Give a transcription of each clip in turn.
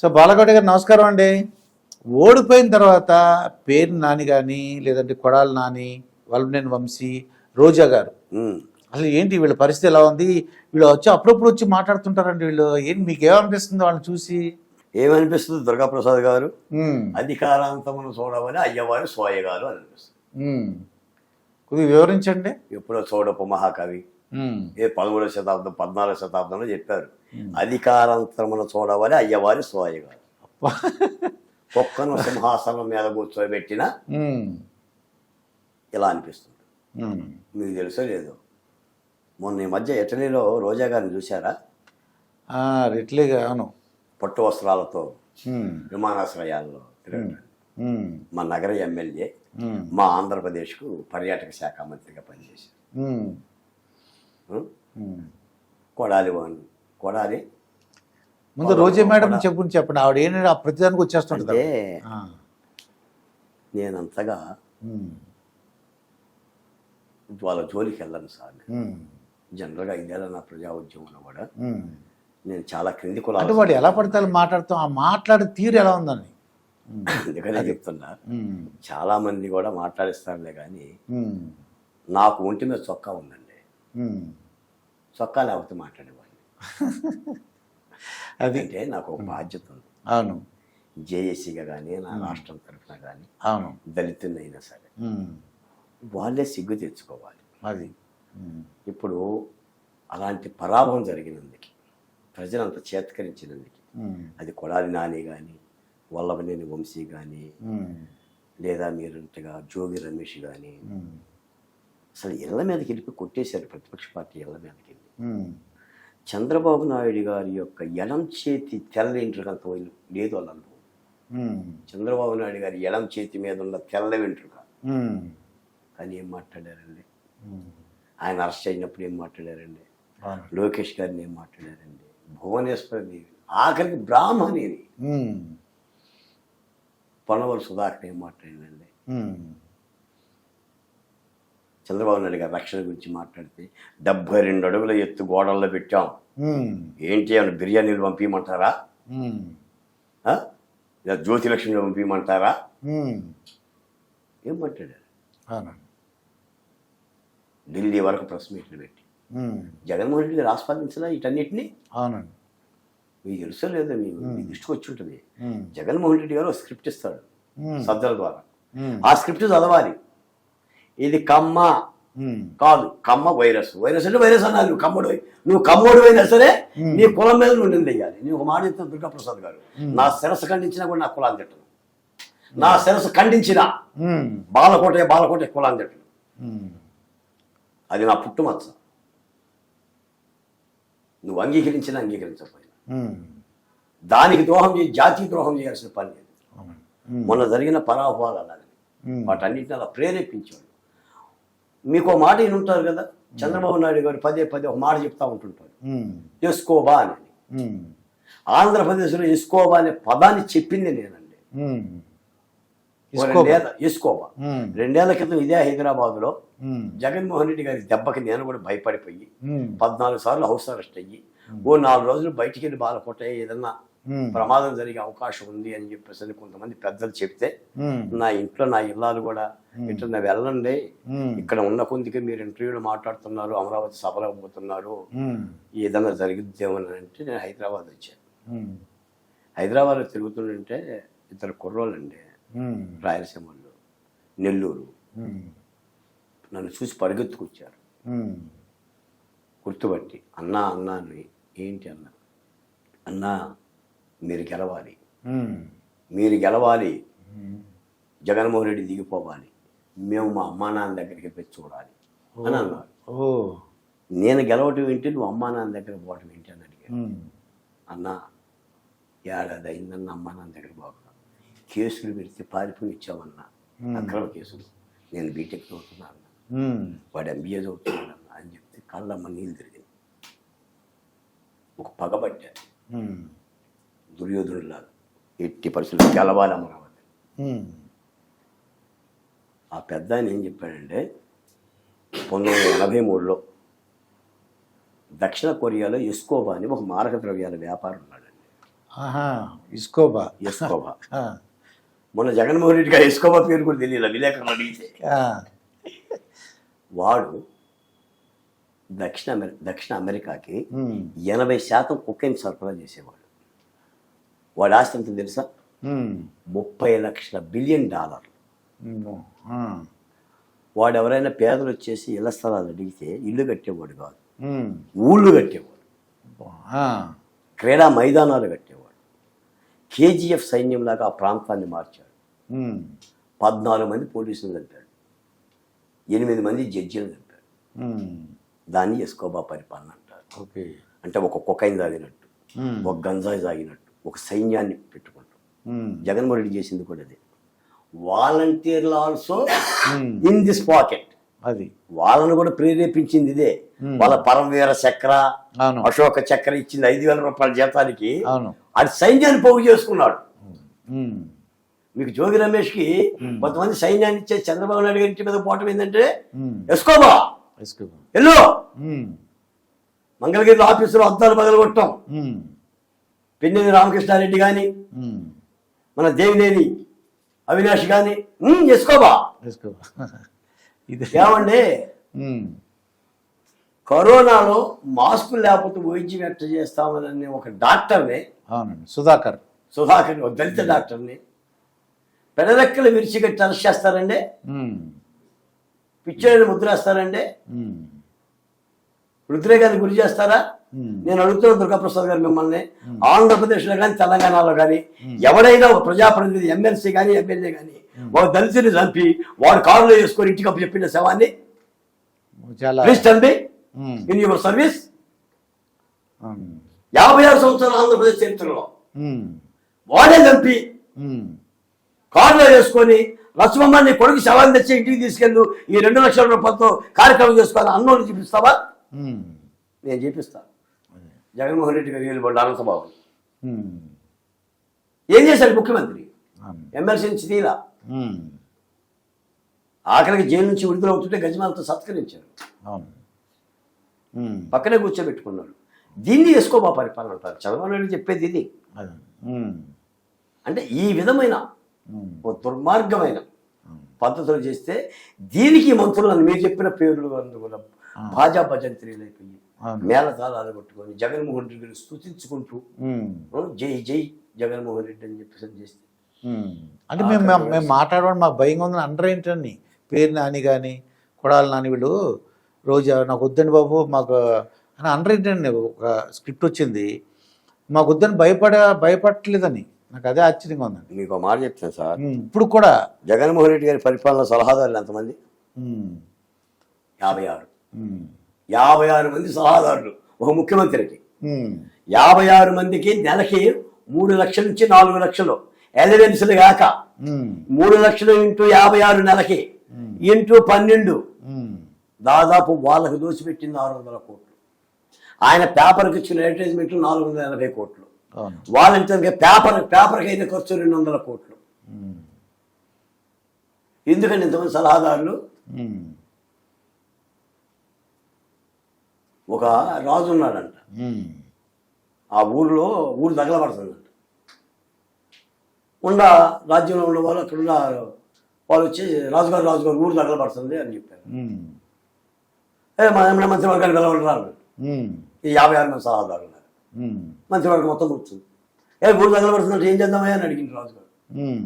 So Balakoti గారు నమస్కారం అండి. ఓడిపోయిన తర్వాత పేరు నాని కానీ లేదంటే కొడాలి నాని, వల్లభనేని వంశీ, రోజా గారు అసలు ఏంటి వీళ్ళ పరిస్థితి ఎలా ఉంది? వీళ్ళు వచ్చి అప్పుడప్పుడు వచ్చి మాట్లాడుతుంటారండి. వీళ్ళు ఏంటి మీకు ఏమనిపిస్తుంది వాళ్ళని చూసి? ఏమనిపిస్తుంది దుర్గాప్రసాద్ గారు? అధికారాంతమును చూడమని అయ్యవారు సోయగారు అని అనిపిస్తుంది. కొద్దిగా వివరించండి. ఎప్పుడో చోడపు మహాకవి 13వ శతాబ్దం 14వ శతాబ్దంలో చెప్పారు, అధికారాంతమును చూడమని అయ్యవారి సోయగారు. కుక్కను సింహాసనం మీద కూర్చోబెట్టిన ఇలా అనిపిస్తుంది. మీకు తెలుసో లేదో, మొన్న ఈ మధ్య ఇటలీలో రోజా గారిని చూసారా? ఇట్లీగా అవును, పట్టు వస్త్రాలతో విమానాశ్రయాల్లో తిరగడం. మా నగర ఎమ్మెల్యే మా ఆంధ్రప్రదేశ్కు పర్యాటక శాఖ మంత్రిగా పనిచేశారు. కొడాలి ముందు రోజా మేడం చెప్పండి, ఆవిడ ఏంటంటే ఆ ప్రతిదానికి వచ్చేస్తుంటే నేనంతగా వాళ్ళ జోలికి వెళ్ళను సార్. జనరల్గా ఇదేలా నా ప్రజా ఉద్యమంలో కూడా నేను చాలా క్రింది కులాలు. అంటే వాడు ఎలా పడితే మాట్లాడుతాం, ఆ మాట్లాడే తీరు ఎలా ఉందని అందుకనే చెప్తున్నా. చాలా మంది కూడా మాట్లాడిస్తారులే కానీ నాకు ఒంటి మీద చొక్కా ఉందండి. చొక్కా లేకపోతే మాట్లాడేవాడిని. అది అంటే నాకు ఒక బాధ్యత ఉంది. అవును, జేఏసీగా కానీ నా రాష్ట్రం తరఫున కానీ అవును, దళితున్నైనా సరే వాళ్ళే సిగ్గు తెచ్చుకోవాలి. అది ఇప్పుడు అలాంటి పరాభవం జరిగినందుకు, ప్రజలంతా చేత్కరించినందుకు, అది కొడాలి నాని కానీ వల్లభనేని వంశీ కానీ లేదా మీరంతగా జోగి రమేష్ కానీ అసలు ఇళ్ల మీదకి వెళ్ళి కొట్టేశారు. ప్రతిపక్ష పార్టీ ఇళ్ల మీదకి వెళ్ళి చంద్రబాబు నాయుడు గారి యొక్క ఎడం చేతి తెల్ల వెంట్రుకంత లేదు వాళ్ళందరూ. చంద్రబాబు నాయుడు గారి ఎడం చేతి మీద ఉన్న తెల్ల వెంట్రుక కానీ ఏం మాట్లాడారండి? ఆయన అరెస్ట్ అయినప్పుడు ఏం మాట్లాడారండి? లోకేష్ గారిని ఏం మాట్లాడారండి? భువనేశ్వరి, ఆఖరికి బ్రాహ్మణిని పొన్నవల్ సుధాకర్ ఏం మాట్లాడిందండి? చంద్రబాబు నాయుడు గారు రక్షణ గురించి మాట్లాడితే 72 అడుగుల ఎత్తు గోడల్లో పెట్టాం, ఏంటి అని బిర్యానీలు పంపించమంటారా? జ్యోతి లక్ష్మిని పంపించమంటారా? ఏం మాట్లాడారు? ఢిల్లీ వరకు ప్రెస్ మీట్లు పెట్టి జగన్మోహన్ రెడ్డి గారు ఆస్వాదించలా వీటన్నిటిని? అవునండి. మీకు తెలుసో లేదో, మీకు దృష్టికి వచ్చి ఉంటుంది. జగన్మోహన్ రెడ్డి గారు స్క్రిప్ట్ ఇస్తాడు సజ్జల ద్వారా, ఆ స్క్రిప్ట్ చదవాలి. ఇది కమ్మ కాదు, కమ్మ వైరస్. వైరస్ అంటే వైరస్ అన్నారు. నువ్వు కమ్మోడు అయినా సరే నీ కులం మీద నువ్వు నిందెయ్యాలి. నేను ఒక మాట చెప్తాను దుర్గాప్రసాద్ గారు, నా శిరస్సు ఖండించినా కూడా నా కులాన్ని తిట్టను. నా శిరస్సు ఖండించిన బాలకోటే కులాన్ని తిట్టను. అది నా పుట్టుమచ్చ. నువ్వు అంగీకరించినా అంగీకరించకపోయినా దానికి ద్రోహం చేసి జాతీయ ద్రోహం చేయాల్సిన పని లేదు. మొన్న జరిగిన పరాభవాలు అలాగే వాటన్నిటిని అలా ప్రేరేపించాడు. మీకు ఒక మాట ఉంటారు కదా, చంద్రబాబు నాయుడు గారు పదే ఒక మాట చెప్తా ఉంటుంటారు, ఎస్కోబా అని. ఆంధ్రప్రదేశ్లో ఎస్కోబా అనే పదాన్ని చెప్పింది నేనండి. ఎస్కోబా 2 ఏళ్ల క్రితం ఇదే హైదరాబాద్లో జగన్మోహన్ రెడ్డి గారి దెబ్బకి నేను కూడా భయపడిపోయి 14 సార్లు హౌస్ అరెస్ట్ అయ్యి ఓ 4 రోజులు బయటికి వెళ్ళి బాలకోట ఏదన్నా ప్రమాదం జరిగే అవకాశం ఉంది అని చెప్పేసి కొంతమంది పెద్దలు చెప్తే, నా ఇంట్లో నా ఇల్లాలు కూడా ఇట్లా వెళ్ళండి, ఇక్కడ ఉన్న కొందికి మీరు ఇంటర్వ్యూలో మాట్లాడుతున్నారు, అమరావతి సభలో పోతున్నారు, ఏదన్నా జరిగిద్దేమని అంటే నేను హైదరాబాద్ వచ్చాను. హైదరాబాద్లో తిరుగుతుంటే 2 కుర్రోళ్ళండి, రాయలసీమలో, నెల్లూరు, నన్ను చూసి పరిగెత్తుకొచ్చారు. గుర్తుపట్టి అన్నా అని. ఏంటి అన్నా మీరు గెలవాలి, జగన్మోహన్ రెడ్డి దిగిపోవాలి, మేము మా అమ్మా నాన్న దగ్గరికి పోయి చూడాలి అని అన్నారు. నేను గెలవటం ఏంటి, నువ్వు అమ్మా నాన్న దగ్గర పోవటం ఏంటి అని అడిగాను. అన్నా ఏడాది అయిందన్న అమ్మా నాన్న దగ్గర పోకుండా కేసులు పెడితే పారిపోయి ఇచ్చామన్నా, అక్రమ కేసులు. నేను బీటెక్ చదువుతున్నాను, వాడు MBA చదువుతున్నాడన్నా అని చెప్తే కళ్ళమ్మ నీళ్ళు తిరిగింది. ఒక పగబట్టారు దుర్యోధనులాగా, ఎట్టి పరిస్థితులు గెలవాలి అమరావతి. ఆ పెద్ద ఆయన ఏం చెప్పాడంటే, 1983లో దక్షిణ కొరియాలో ఎస్కోబా అని ఒక మారక ద్రవ్యాల వ్యాపారం ఉన్నాడండి. ఆహా, ఇస్కోబా. ఎస్కోబా. ఆ, మొన్న జగన్మోహన్ రెడ్డి గారు ఎస్కోబా పేరు కూడా తెలియదు విలేకరులు అడిగితే. ఆ, వాడు దక్షిణ అమెరికాకి ఉమ్, 80% కుక్కైన్ సరఫరా చేసేవాడు. వాడి ఆస్తి ఎంత తెలుసా? ఉమ్, 30 లక్షల బిలియన్ డాలర్లు. ఉమ్, ఆ, వాడు ఎవరైనా పేదలు వచ్చేసి ఇళ్ల స్థలాలు అడిగితే ఇల్లు కట్టేవాడు కాదు, ఉమ్, ఊళ్ళు కట్టేవాడు, ఆ, క్రీడా మైదానాలు కట్టేవాడు. కేజీఎఫ్ సైన్యంలాగా ఆ ప్రాంతాన్ని మార్చాడు. ఉమ్, 14 మంది పోలీసులు చంపాడు, 8 మంది జడ్జీలు చంపాడు. ఉమ్, దాన్ని ఎస్కోబా పరిపాలన అంటారు. ఓకే. అంటే ఒక కొకైన్ తాగినట్టు, ఉమ్, ఒక గంజాయి తాగినట్టు, ఒక సైన్యాన్ని పెట్టుకుంటాం. ఉమ్, జగన్మోహన్ రెడ్డి చేసింది కూడా అదే. వాలంటీర్లు also um, in this pocket. అది. వాళ్ళను కూడా ప్రేరేపించింది ఇదే. వాళ్ళ పరమవీర చక్ర, అవును, అశోక చక్ర ఇచ్చింది 5,000 రూపాయల జీతానికి. అవును. అది సైన్యాన్ని పోగు చేసుకున్నాడు. ఉమ్, మీకు జోగి రమేష్కి కొంతమంది సైన్యాన్ని ఇచ్చే చంద్రబాబు నాయుడు గారి ఇంటి మీద పోవటం ఏంటంటే ఉమ్, ఎస్కోబా ఇస్కోబా. ఎల్లో ఉమ్, మంగళగిరి ఆఫీసులో అద్దాలు పగలగొట్టం. ఉమ్, పిన్నెల్లి రామకృష్ణారెడ్డి కానీ, ఉమ్, మన దేవినేని అవినాష్ కానీ ఎస్కోబా. ఇస్కోబా. ఇది. ఏమండి, ఉమ్, కరోనాలో మాస్కులు లేకపోతే వైద్యం ఎట్ట చేస్తామని ఒక డాక్టర్ని, అవునండి, సుధాకర్. సుధాకర్, ఒక దళిత డాక్టర్ని పెడరెక్కలు విరిచిగట్టి అరెస్ట్ చేస్తారండి, ఉమ్, పిచ్చోడిని ముద్రేస్తారండి, ఉమ్, ఉద్రేకానికి గురి చేస్తారా? ఉమ్, నేను అడుగుతున్న దుర్గాప్రసాద్ గారు మిమ్మల్ని, ఆంధ్రప్రదేశ్లో కానీ తెలంగాణలో కానీ ఎవడైనా ఒక ప్రజాప్రతినిధి, ఎమ్మెల్సీ కానీ ఎమ్మెల్యే కానీ ఒక దళితుని చంపి వాడు కారులో వేసుకొని ఇంటికి అప్పు చెప్పిన శవాన్ని చాలా. Please tell me um, in your service ఉమ్, 56 సంవత్సరాల ఆంధ్రప్రదేశ్ చరిత్రలో ఉమ్, వాడే చంపి ఉమ్, కారులో వేసుకొని లక్ష్మమ్మని కొడుకు శవాన్ని తెచ్చి ఇంటికి తీసుకెళ్ళు, ఈ 2 లక్షల రూపాయలతో కార్యక్రమం చేసుకోవాలి అన్నోళ్ళు చూపిస్తావా? ఉమ్, నేను చూపిస్తాను. జగన్మోహన్ రెడ్డి గారు వెళ్ళిపోండి అనంతబాబు ఉమ్, ఏం చేశాడు ముఖ్యమంత్రి? అవును. ఎమ్మెల్సీ నుంచి తీరా ఉమ్, ఆఖరికి జైలు నుంచి విడుదల అవుతుంటే గజమాలతో సత్కరించారు, అవును. ఉమ్, పక్కనే కూర్చోబెట్టుకున్నాడు. దీన్ని ఎస్కోబా పరిపాలన అంటారు. చంద్రబాబు నాయుడు చెప్పేది ఇది. అదే. ఉమ్, అంటే ఈ విధమైన ఉమ్, ఒక దుర్మార్గమైన పద్ధతులు చేస్తే దీనికి మంత్రులను మీరు చెప్పిన పేర్లు అందువల్ల భాజా భజంత్రీలైపోయి అవును. మేళతాళాలు కొట్టుకొని జగన్మోహన్ రెడ్డి గారిని స్తుతించుకుంటూ ఉమ్, జై జై జగన్మోహన్ రెడ్డి అని చెప్పేసి చేస్తే ఉమ్. అంటే మేము మాట్లాడడం మాకు భయంగా ఉందని అంటారు ఏంటని. పేరు నాని కానీ కొడాలి నాని వీళ్ళు రోజు నాకు వద్దండి బాబు మాకు అని అనరు ఏంటండి. ఒక స్క్రిప్ట్ వచ్చింది, మాకు వద్దని భయపడట్లేదని. నాకు అదే ఆశ్చర్యంగా ఉందండి. మీకు ఒక మాట చెప్తాను సార్, ఇప్పుడు కూడా జగన్మోహన్ రెడ్డి గారి పరిపాలన సలహాదారులు ఎంతమంది? ఉమ్, 56. ఉమ్, 56 మంది సలహాదారులు ఒక ముఖ్యమంత్రికి. ఉమ్, 56 మందికి నెలకి 3 లక్షల నుంచి 4 లక్షలు ఎలివెన్స్లు కాక, ఉమ్, 3 లక్షలు ఇంటూ 56 నెలకి ఇంటూ 12, ఉమ్, దాదాపు వాళ్ళకు దోచిపెట్టింది 600 కోట్లు. ఆయన పేపర్కి ఇచ్చిన అడ్వర్టైజ్మెంట్లు 480 కోట్లు. అవును. వాలంటీర్గా పేపర్కి అయిన ఖర్చు 200 కోట్లు. ఉమ్, ఎందుకంటే ఇంతమంది సలహాదారులు? ఉమ్, ఒక రాజు ఉన్నాడంట, ఉమ్, ఆ ఊరు తగలబడుతుందంట. రాజ్యంలో ఉన్న వాళ్ళు అక్కడ ఉన్న వాళ్ళు వచ్చి రాజుగారు ఊరు తగలబడుతుంది అని చెప్పారు. ఉమ్, మన మంత్రివర్గాన్ని పిలవరారు. ఉమ్, ఈ 56 మంది సలహాదారులు ఉన్నారు. ఉమ్, మంత్రివర్గం మొత్తం కూర్చుంది. ఊరు తగలబడుతుందంటే ఏం చేద్దామయ్యా అని అడిగింది రాజుగారు. ఉమ్,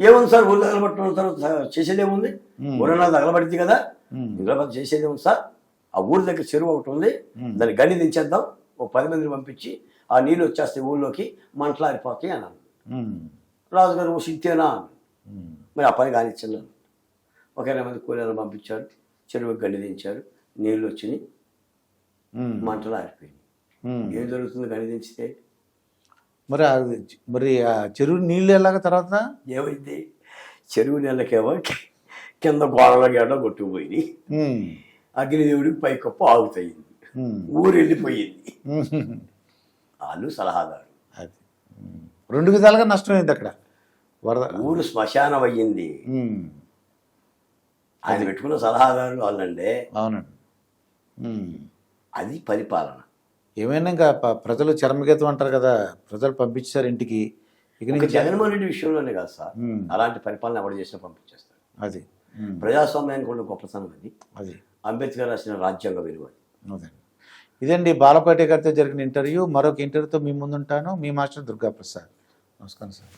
ఏముంది సార్, ఊరు తగలబట్టిన తర్వాత చేసేదేముంది? ఊరన్నా తగలబడింది కదా, ఇందులో చేసేదేముంది సార్? ఆ ఊరి దగ్గర చెరువు ఒకటి ఉంది, దాన్ని గని దించేద్దాం, ఒక 10 మందిని పంపించి ఆ నీళ్ళు వచ్చేస్తే ఊళ్ళోకి మంటలారిపోతాయి అన్నాను. రాజుగారు ఓ సిద్ధేనా? మరి ఆ పని కానిచ్చాను. ఒక 20 మంది కూలీలను పంపించారు, చెరువుకి గని దించారు, నీళ్ళు వచ్చినాయి, మంటలు ఆరిపోయింది. ఏం జరుగుతుంది గని దించితే? మరి ఆ చెరువు నీళ్ళు ఎలాగ తర్వాత ఏమైంది? చెరువు నీళ్ళకేమో కింద గోడల గడ్డ కొట్టుకుపోయింది, అగ్నిదేవుడికి పైకప్పు ఆగుతయింది, ఊరు వెళ్ళిపోయింది. వాళ్ళు సలహాదారు. అది 2 విధాలుగా నష్టమైంది అక్కడ. వరద ఊరు శ్మశానం అయ్యింది. ఆయన పెట్టుకున్న సలహాదారులు వాళ్ళండే. అవునండి. అది పరిపాలన. ఏమైనా ఇంకా ప్రజలు చరమగీతం అంటారు కదా, ప్రజలు పంపించారు ఇంటికి. ఇక ఇంకా నుంచి జగన్మోహన్ రెడ్డి విషయంలోనే కాదు సార్, అలాంటి పరిపాలన ఎవరు చేసినా పంపించేస్తారు. అది ప్రజాస్వామ్యానికి ఉన్న గొప్పతనం అది. అది అంబేద్కర్ రాసిన రాజ్యాంగ విలువ. అదండి. ఇదండి బాలపాటి గారితో జరిగిన ఇంటర్వ్యూ. మరొక ఇంటర్వ్యూతో మీ ముందుంటాను. మీ మాస్టర్ దుర్గా ప్రసాద్. నమస్కారం సార్.